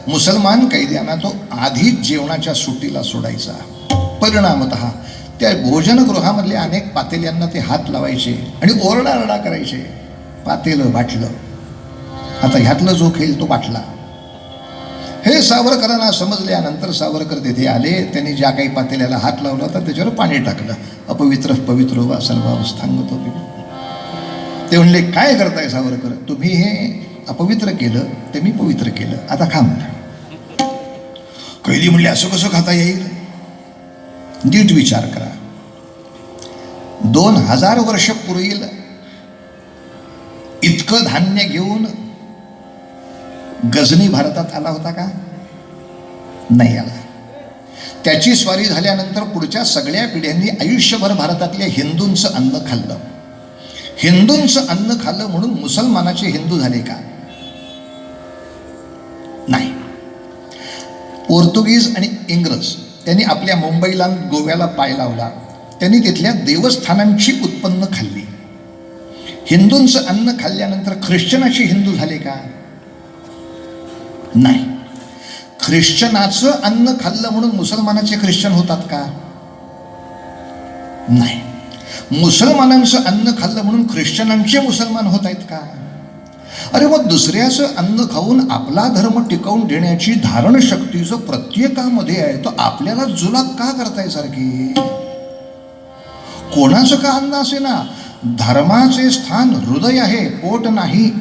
मुसलमान कैद्यांना तो आधीच जेवणाच्या सुट्टीला सोडायचा. परिणामतः त्या भोजनगृहामधल्या अनेक पातेल्यांना ते हात लावायचे आणि ओरडारडा करायचे, पातेलं बाटलं, आता ह्यातलं जो खेळ तो बाटला. हे सावरकरांना समजल्यानंतर सावरकर तिथे आले. त्यांनी ज्या काही पातेल्याला हात लावला होता त्याच्यावर पाणी टाकलं. अपवित्र पवित्र वा सर्वावस्थांगत होते. ते म्हणले, काय करताय सावरकर, तुम्ही हे अपवित्र केलं ते मी पवित्र केलं, आता खा म्हणा. कैदी म्हणले, असं कसं खाता येईल, नीट विचार करा. 2000 वर्ष पूर्वील इतकं धान्य घेऊन गजनी भारतात आला होता का? नाही आला. त्याची स्वारी झाल्यानंतर पुढच्या सगळ्या पिढ्यांनी आयुष्यभर भारतातल्या हिंदूंचं अन्न खाल्लं. हिंदूंचं अन्न खाल्लं म्हणून मुसलमानाचे हिंदू झाले का? नाही. पोर्तुगीज आणि इंग्रज त्यांनी आपल्या मुंबईला गोव्याला पाय लावला. त्यांनी तिथल्या देवस्थानांची उत्पन्न खाल्ली. हिंदूंचं अन्न खाल्ल्यानंतर ख्रिश्चनाचे हिंदू झाले का? नाही. ख्रिश्चनाचं अन्न खाल्लं म्हणून मुसलमानाचे ख्रिश्चन होतात का? नाही. मुसलमानांचं अन्न खाल्लं म्हणून ख्रिश्चनांचे मुसलमान होत आहेत का? अरे मग दुसऱ्याचं अन्न खाऊन आपला धर्म टिकवून देण्याची धारण शक्ती जो प्रत्येकामध्ये आहे तो आपल्याला जुलाब का करताय सारखी? कोणाचं का अन्न असे ना, धर्माचे स्थान हृदय आहे, पोट नाही.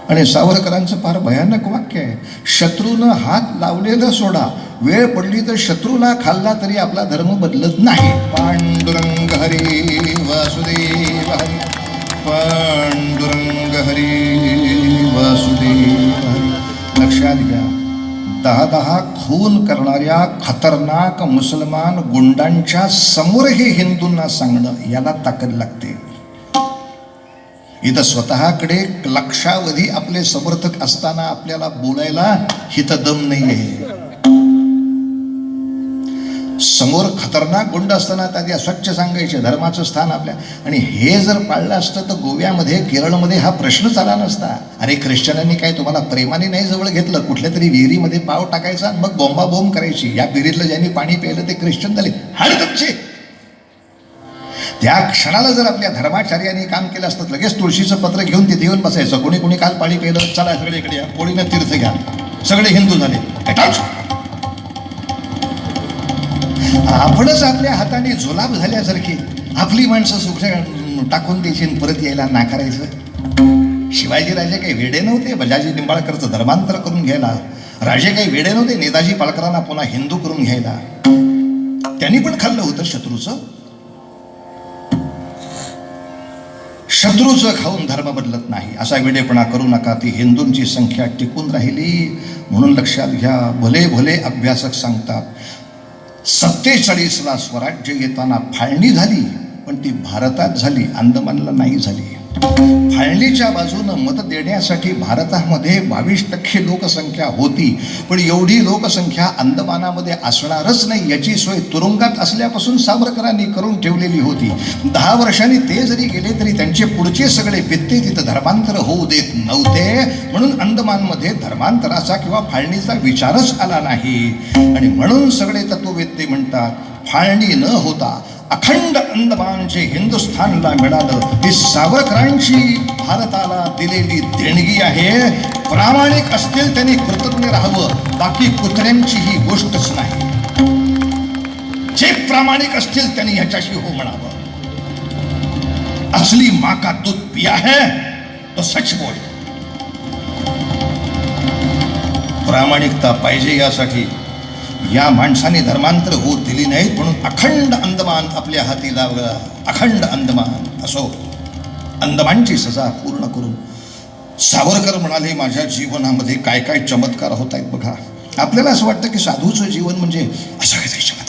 आणि सावरकरांचं फार भयानक वाक्य आहे, शत्रूनं हात लावलेलं सोडा, वेळ पडली तर शत्रूला खाल्ला तरी आपला धर्म बदलत नाही. पांडुरंग हरी वासुदेव हरी, पांडुरंग हरी वासुदेव हरी. लक्षात घ्या, 10 खून करणाऱ्या खतरनाक मुसलमान गुंडांच्या समोर हे हिंदूंना सांगणं, याला ताकद लागते. इथं स्वतःकडे लक्षावधी आपले समर्थक असताना आपल्याला बोलायला हिथं दम नाही आहे. समोर खतरनाक गुंड असताना त्याची अस्वच्छ सांगायचे धर्माचं स्थान आपल्या. आणि हे जर पाळलं असतं तर गोव्यामध्ये केरळमध्ये हा प्रश्नच आला नसता. अरे ख्रिश्चनांनी काय तुम्हाला प्रेमाने नाही जवळ घेतलं, कुठल्या तरी विहिरीमध्ये पाव टाकायचा मग बोंबाबोंब करायची, या विहिरीतलं ज्यांनी पाणी प्यायलं ते ख्रिश्चन झाले, हाड तुमचे. त्या क्षणाला जर आपल्या धर्माचार्यांनी काम केलं असतं, लगेच तुळशीचं पत्र घेऊन तिथे येऊन बसायचं. कोणी कोणी काल पाणी प्यायलं, चला सगळे इकडे या, कोणीनं तीर्थ घ्या, सगळे हिंदू झाले. आपणच आपल्या हाताने झोलाब झाल्यासारखी आपली माणसं सुख टाकून द्यायची, परत यायला नाकारायचं. शिवाजी राजे काही वेडे नव्हते बजाजी निंबाळकरचं धर्मांतर करून घ्यायला. राजे काही वेडे नव्हते नेताजी पालकरांना पुन्हा हिंदू करून घ्यायला. त्यांनी पण खाल्लं होतं शत्रूचं. शत्रूचं खाऊन धर्म बदलत नाही, असा वेडेपणा करू नका. ती हिंदूंची संख्या टिकून राहिली म्हणून लक्षात घ्या. भले भले अभ्यासक सांगतात 47ला स्वराज्य येताना फाळणी झाली, पण ती भारतात झाली, अंदमानला नाही झाली. फाळणीच्या बाजूनं मत देण्यासाठी भारतामध्ये 22% लोकसंख्या होती, पण एवढी लोकसंख्या अंदमानामध्ये असणारच नाही याची सोय तुरुंगात असल्यापासून सावरकरांनी करून ठेवलेली होती. 10 वर्षांनी ते जरी गेले तरी त्यांचे पुढचे सगळे पित्ते तिथं धर्मांतर होऊ देत नव्हते. म्हणून अंदमानमध्ये धर्मांतराचा किंवा फाळणीचा विचारच आला नाही. आणि म्हणून सगळे तत्ववेत्ते म्हणतात, फाळणी न होता अखंड अंदमानचे हिंदुस्थानला मिळालं ही सावरकरांची भारताला दिलेली देणगी आहे. प्रामाणिक असतील त्यांनी कृतज्ञ राहावं, बाकी कुत्र्यांची ही गोष्टच नाही. जे प्रामाणिक असतील त्यांनी ह्याच्याशी हो म्हणावं. असली माँ का दूध पिया है तो सच बोल. प्रामाणिकता पाहिजे, यासाठी या माणसाने धर्मांतर होत दिली नाहीत म्हणून अखंड अंदमान आपल्या हाती लावलं. अखंड अंदमान असो, अंदमानची सजा पूर्ण करून सावरकर म्हणाले, माझ्या जीवनामध्ये काय काय चमत्कार होत आहेत बघा. आपल्याला असं वाटतं की साधूचं जीवन म्हणजे असं काहीतरी चमत्कार.